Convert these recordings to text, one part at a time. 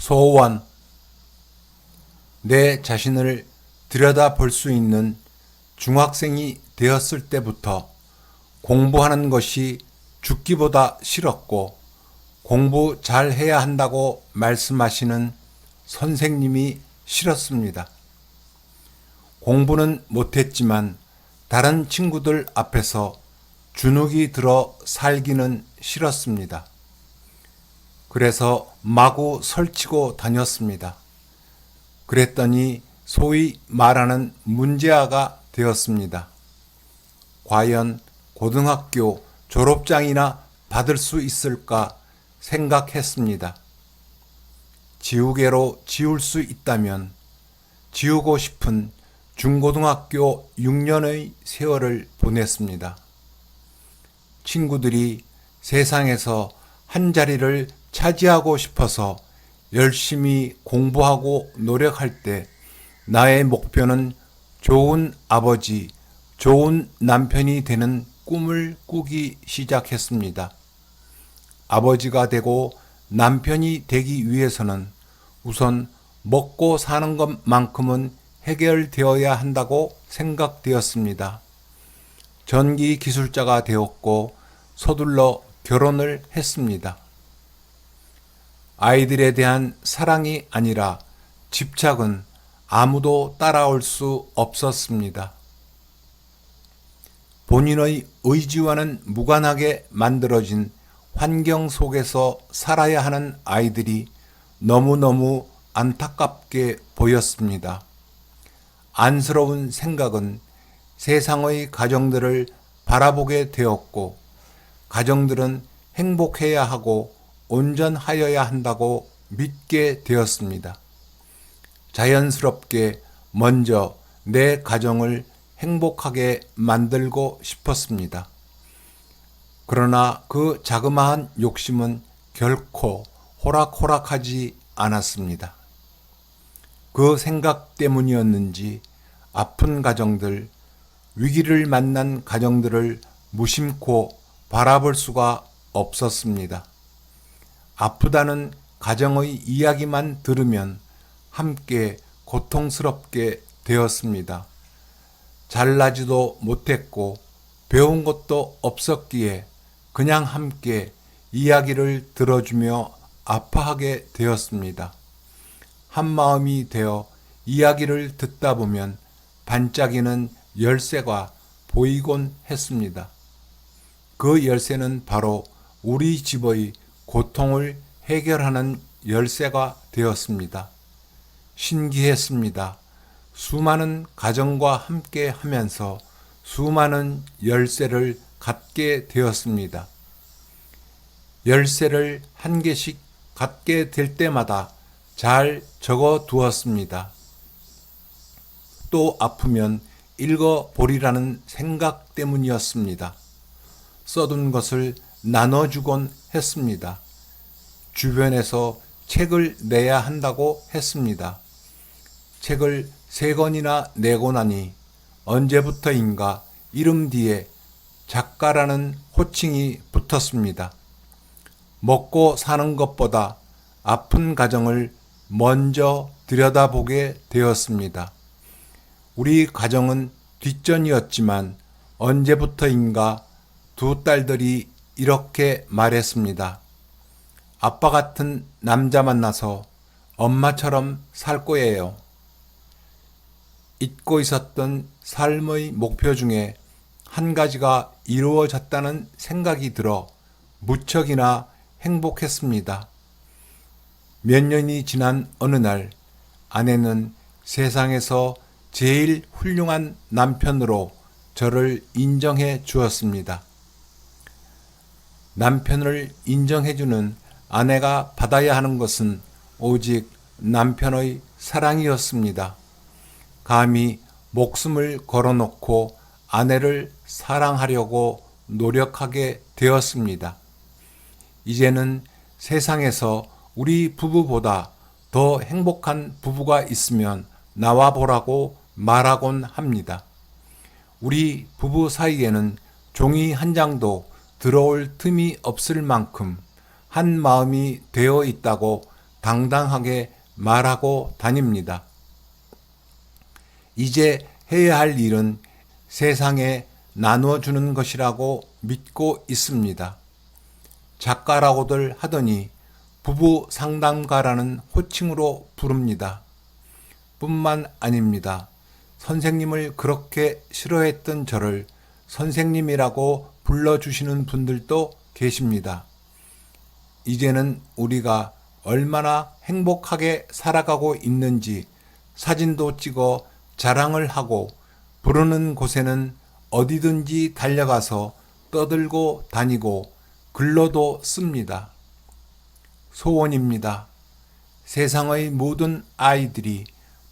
소원. 내 자신을 들여다볼 수 있는 중학생이 되었을 때부터 공부하는 것이 죽기보다 싫었고, 공부 잘 해야 한다고 말씀하시는 선생님이 싫었습니다. 공부는 못했지만 다른 친구들 앞에서 주눅이 들어 살기는 싫었습니다. 그래서 마구 설치고 다녔습니다. 그랬더니 소위 말하는 문제아가 되었습니다. 과연 고등학교 졸업장이나 받을 수 있을까 생각했습니다. 지우개로 지울 수 있다면 지우고 싶은 중고등학교 6년의 세월을 보냈습니다. 친구들이 세상에서 한 자리를 차지하고 싶어서 열심히 공부하고 노력할 때 나의 목표는 좋은 아버지, 좋은 남편이 되는 꿈을 꾸기 시작했습니다. 아버지가 되고 남편이 되기 위해서는 우선 먹고 사는 것만큼은 해결되어야 한다고 생각되었습니다. 전기 기술자가 되었고 서둘러 결혼을 했습니다. 아이들에 대한 사랑이 아니라 집착은 아무도 따라올 수 없었습니다. 본인의 의지와는 무관하게 만들어진 환경 속에서 살아야 하는 아이들이 너무너무 안타깝게 보였습니다. 안쓰러운 생각은 세상의 가정들을 바라보게 되었고, 가정들은 행복해야 하고 온전하여야 한다고 믿게 되었습니다. 자연스럽게 먼저 내 가정을 행복하게 만들고 싶었습니다. 그러나 그 자그마한 욕심은 결코 호락호락하지 않았습니다. 그 생각 때문이었는지 아픈 가정들, 위기를 만난 가정들을 무심코 바라볼 수가 없었습니다. 아프다는 가정의 이야기만 들으면 함께 고통스럽게 되었습니다. 잘나지도 못했고 배운 것도 없었기에 그냥 함께 이야기를 들어주며 아파하게 되었습니다. 한마음이 되어 이야기를 듣다 보면 반짝이는 열쇠가 보이곤 했습니다. 그 열쇠는 바로 우리 집의 고통을 해결하는 열쇠가 되었습니다. 신기했습니다. 수많은 가정과 함께 하면서 수많은 열쇠를 갖게 되었습니다. 열쇠를 한 개씩 갖게 될 때마다 잘 적어 두었습니다. 또 아프면 읽어보리라는 생각 때문이었습니다. 써둔 것을 나눠주곤 했습니다. 주변에서 책을 내야 한다고 했습니다. 책을 3권이나 내고 나니 언제부터인가 이름 뒤에 작가라는 호칭이 붙었습니다. 먹고 사는 것보다 아픈 가정을 먼저 들여다보게 되었습니다. 우리 가정은 뒷전이었지만 언제부터인가 2 딸들이 이렇게 말했습니다. 아빠 같은 남자 만나서 엄마처럼 살 거예요. 잊고 있었던 삶의 목표 중에 한 가지가 이루어졌다는 생각이 들어 무척이나 행복했습니다. 몇 년이 지난 어느 날 아내는 세상에서 제일 훌륭한 남편으로 저를 인정해 주었습니다. 남편을 인정해주는 아내가 받아야 하는 것은 오직 남편의 사랑이었습니다. 감히 목숨을 걸어놓고 아내를 사랑하려고 노력하게 되었습니다. 이제는 세상에서 우리 부부보다 더 행복한 부부가 있으면 나와보라고 말하곤 합니다. 우리 부부 사이에는 종이 한 장도 들어올 틈이 없을 만큼 한 마음이 되어 있다고 당당하게 말하고 다닙니다. 이제 해야 할 일은 세상에 나누어주는 것이라고 믿고 있습니다. 작가라고들 하더니 부부 상담가라는 호칭으로 부릅니다. 뿐만 아닙니다. 선생님을 그렇게 싫어했던 저를 선생님이라고 불러주시는 분들도 계십니다. 이제는 우리가 얼마나 행복하게 살아가고 있는지 사진도 찍어 자랑을 하고 부르는 곳에는 어디든지 달려가서 떠들고 다니고 글로도 씁니다. 소원입니다. 세상의 모든 아이들이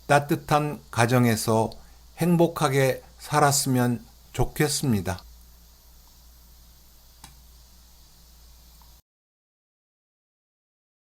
따뜻한 가정에서 행복하게 살았으면 좋겠습니다.